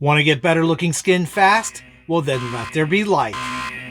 Want to get better looking skin fast? Well then let there be light.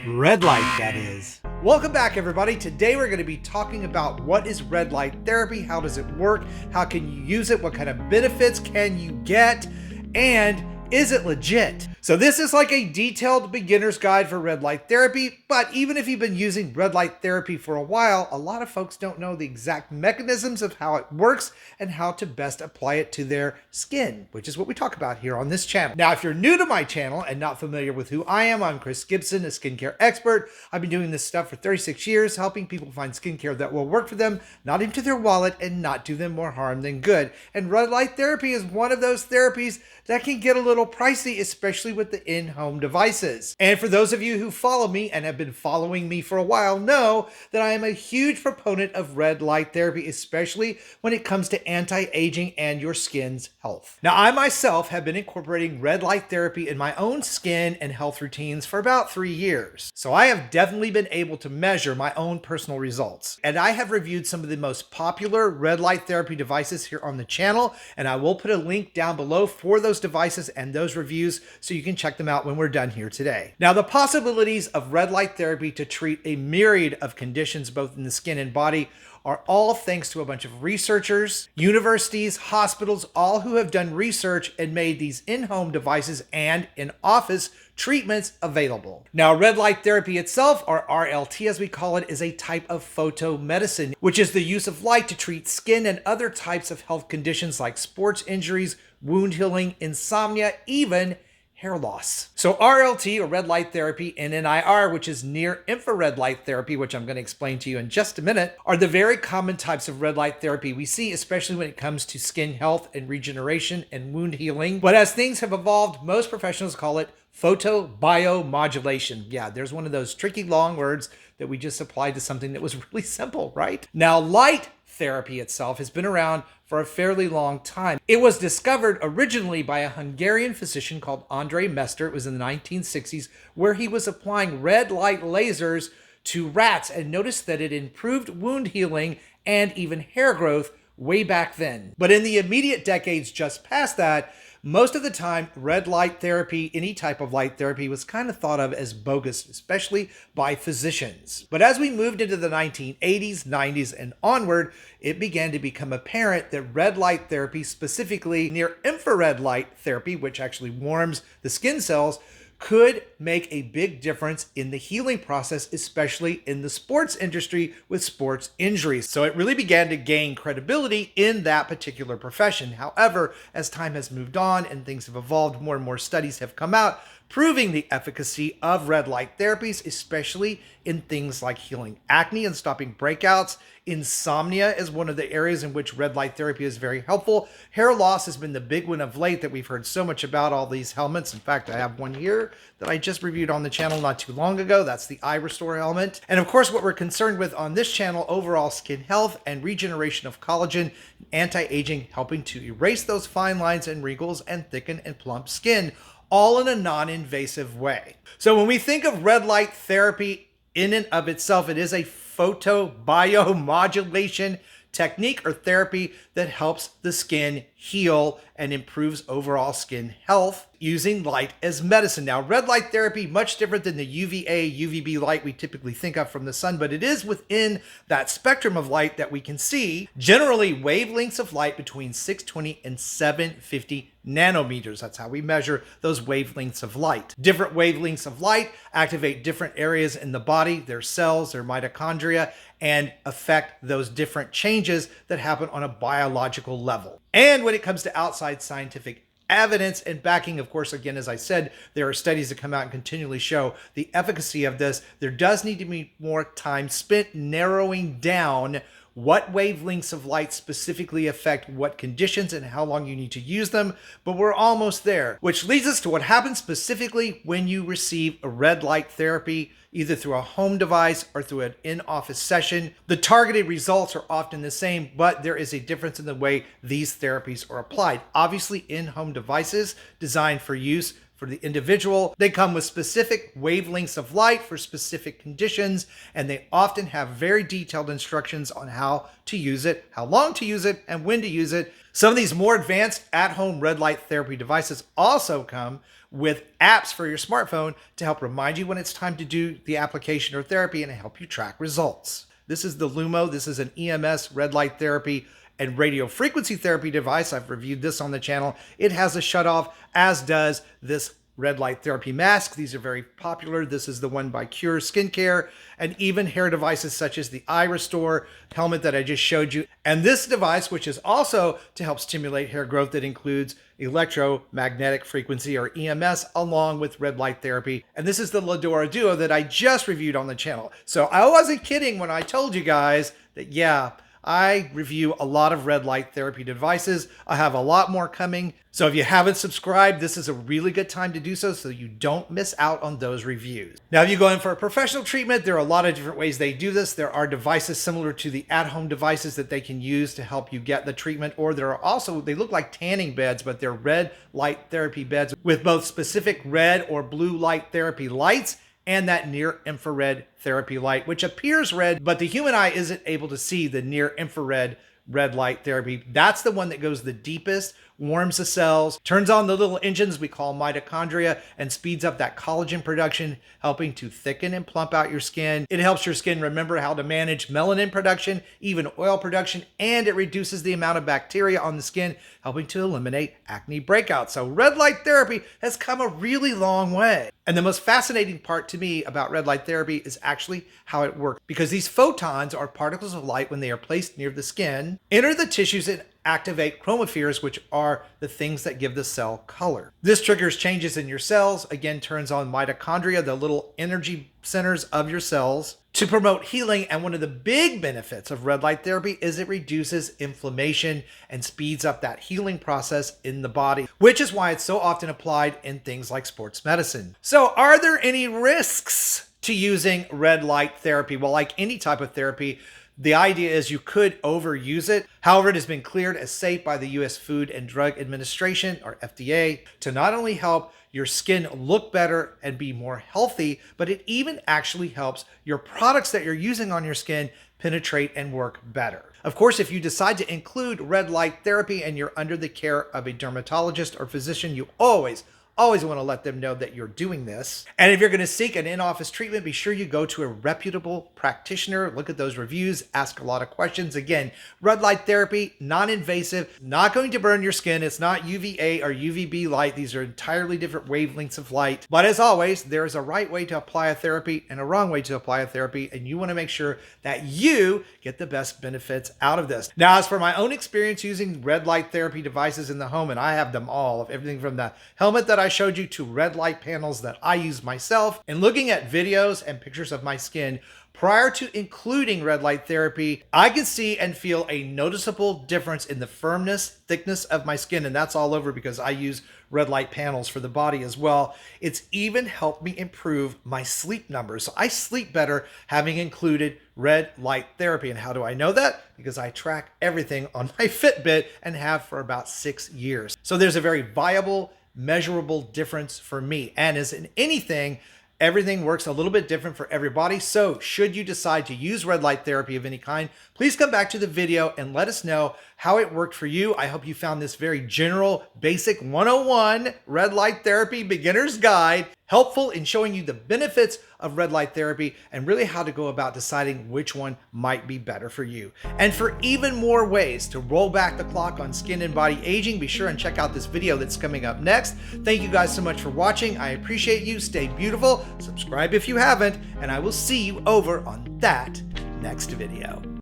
Red light, that is. Welcome back, everybody. Today we're going to be talking about what is red light therapy, how does it work, how can you use it, what kind of benefits can you get, and is it legit? So this is like a detailed beginner's guide for red light therapy, but even if you've been using red light therapy for a while, a lot of folks don't know the exact mechanisms of how it works and how to best apply it to their skin, which is what we talk about here on this channel. Now, if you're new to my channel and not familiar with who I am, I'm Chris Gibson, a skincare expert. I've been doing this stuff for 36 years, helping people find skincare that will work for them, not into their wallet, and not do them more harm than good. And red light therapy is one of those therapies that can get a little pricey, especially with the in-home devices. And for those of you who follow me and have been following me for a while know that I am a huge proponent of red light therapy, especially when it comes to anti-aging and your skin's health. Now, I myself have been incorporating red light therapy in my own skin and health routines for about 3 years. So I have definitely been able to measure my own personal results. And I have reviewed some of the most popular red light therapy devices here on the channel, and I will put a link down below for those devices and those reviews so you can check them out when we're done here today. Now, the possibilities of red light therapy to treat a myriad of conditions both in the skin and body are all thanks to a bunch of researchers, universities, hospitals, all who have done research and made these in-home devices and in-office treatments available. Now, red light therapy itself, or RLT as we call it, is a type of photomedicine, which is the use of light to treat skin and other types of health conditions like sports injuries, wound healing, insomnia, even hair loss. So RLT, or red light therapy, and NIR, which is near infrared light therapy, which I'm going to explain to you in just a minute, are the very common types of red light therapy we see, especially when it comes to skin health and regeneration and wound healing. But as things have evolved, most professionals call it photobiomodulation. Yeah, there's one of those tricky long words that we just applied to something that was really simple, right? Now, light therapy itself has been around for a fairly long time. It was discovered originally by a Hungarian physician called Andrei Mester. It was in the 1960s, where he was applying red light lasers to rats and noticed that it improved wound healing and even hair growth way back then. But in the immediate decades just past that, most of the time, red light therapy, any type of light therapy, was kind of thought of as bogus, especially by physicians. But as we moved into the 1980s, 90s, and onward, it began to become apparent that red light therapy, specifically near infrared light therapy, which actually warms the skin cells, could make a big difference in the healing process, especially in the sports industry with sports injuries. So it really began to gain credibility in that particular profession. However, as time has moved on and things have evolved, more and more studies have come out proving the efficacy of red light therapies, especially in things like healing acne and stopping breakouts. Insomnia is one of the areas in which red light therapy is very helpful. Hair loss has been the big one of late that we've heard so much about, all these helmets. In fact, I have one here that I just reviewed on the channel not too long ago. That's the iRestore helmet. And of course, what we're concerned with on this channel, overall skin health and regeneration of collagen, anti-aging, helping to erase those fine lines and wrinkles and thicken and plump skin, all in a non-invasive way. So when we think of red light therapy in and of itself, it is a photobiomodulation technique or therapy that helps the skin heal and improves overall skin health using light as medicine. Now, red light therapy, much different than the UVA, UVB light we typically think of from the sun, but it is within that spectrum of light that we can see, generally wavelengths of light between 620 and 750 nanometers. That's how we measure those wavelengths of light. Different wavelengths of light activate different areas in the body, their cells, their mitochondria, and affect those different changes that happen on a biological level. And when it comes to outside scientific evidence and backing, of course, again, as I said, there are studies that come out and continually show the efficacy of this. There does need to be more time spent narrowing down what wavelengths of light specifically affect what conditions and how long you need to use them, but we're almost there, which leads us to what happens specifically when you receive a red light therapy, either through a home device or through an in-office session. The targeted results are often the same, but there is a difference in the way these therapies are applied. Obviously, in-home devices designed for use for the individual. They come with specific wavelengths of light for specific conditions, and they often have very detailed instructions on how to use it, how long to use it, and when to use it. Some of these more advanced at-home red light therapy devices also come with apps for your smartphone to help remind you when it's time to do the application or therapy and help you track results. This is the LUMO. This is an EMS red light therapy and radio frequency therapy device. I've reviewed this on the channel. It has a shutoff, as does this red light therapy mask. These are very popular. This is the one by QURE skincare, and even hair devices such as the iRestore helmet that I just showed you. And this device, which is also to help stimulate hair growth, that includes electromagnetic frequency or EMS along with red light therapy. And this is the Laduora Duo that I just reviewed on the channel. So I wasn't kidding when I told you guys that, yeah, I review a lot of red light therapy devices. I have a lot more coming. So if you haven't subscribed, this is a really good time to do so you don't miss out on those reviews. Now, if you go in for a professional treatment, there are a lot of different ways they do this. There are devices similar to the at-home devices that they can use to help you get the treatment, or there are also, they look like tanning beds, but they're red light therapy beds with both specific red or blue light therapy lights and that near infrared therapy light, which appears red, but the human eye isn't able to see the near infrared red light therapy. That's the one that goes the deepest, warms the cells, turns on the little engines we call mitochondria, and speeds up that collagen production, helping to thicken and plump out your skin. It helps your skin remember how to manage melanin production, even oil production, and it reduces the amount of bacteria on the skin, helping to eliminate acne breakouts. So red light therapy has come a really long way. And the most fascinating part to me about red light therapy is actually how it works, because these photons are particles of light when they are placed near the skin, enter the tissues and activate chromopheres, which are the things that give the cell color. This triggers changes in your cells, again turns on mitochondria, the little energy centers of your cells, to promote healing. And one of the big benefits of red light therapy is it reduces inflammation and speeds up that healing process in the body, which is why it's so often applied in things like sports medicine. So are there any risks to using red light therapy? Well, like any type of therapy, the idea is you could overuse it. However, it has been cleared as safe by the U.S. Food and Drug Administration, or FDA, to not only help your skin look better and be more healthy, but it even actually helps your products that you're using on your skin penetrate and work better. Of course, if you decide to include red light therapy and you're under the care of a dermatologist or physician, you always want to let them know that you're doing this. And if you're going to seek an in-office treatment, be sure you go to a reputable practitioner, look at those reviews, ask a lot of questions. Again, red light therapy, non-invasive, not going to burn your skin. It's not UVA or UVB light. These are entirely different wavelengths of light. But as always, there is a right way to apply a therapy and a wrong way to apply a therapy, and you want to make sure that you get the best benefits out of this. Now, as for my own experience using red light therapy devices in the home, and I have them all, everything from the helmet that I showed you to red light panels that I use myself, and looking at videos and pictures of my skin prior to including red light therapy, I can see and feel a noticeable difference in the firmness, thickness of my skin, and that's all over because I use red light panels for the body as well. It's even helped me improve my sleep numbers. So I sleep better having included red light therapy. And how do I know that? Because I track everything on my Fitbit and have for about 6 years. So there's a very viable, measurable difference for me. And as in anything, everything works a little bit different for everybody. So should you decide to use red light therapy of any kind, please come back to the video and let us know how it worked for you. I hope you found this very general, basic 101 red light therapy beginner's guide helpful in showing you the benefits of red light therapy and really how to go about deciding which one might be better for you. And for even more ways to roll back the clock on skin and body aging, be sure and check out this video that's coming up next. Thank you guys so much for watching. I appreciate you. Stay beautiful. Subscribe if you haven't, and I will see you over on that next video.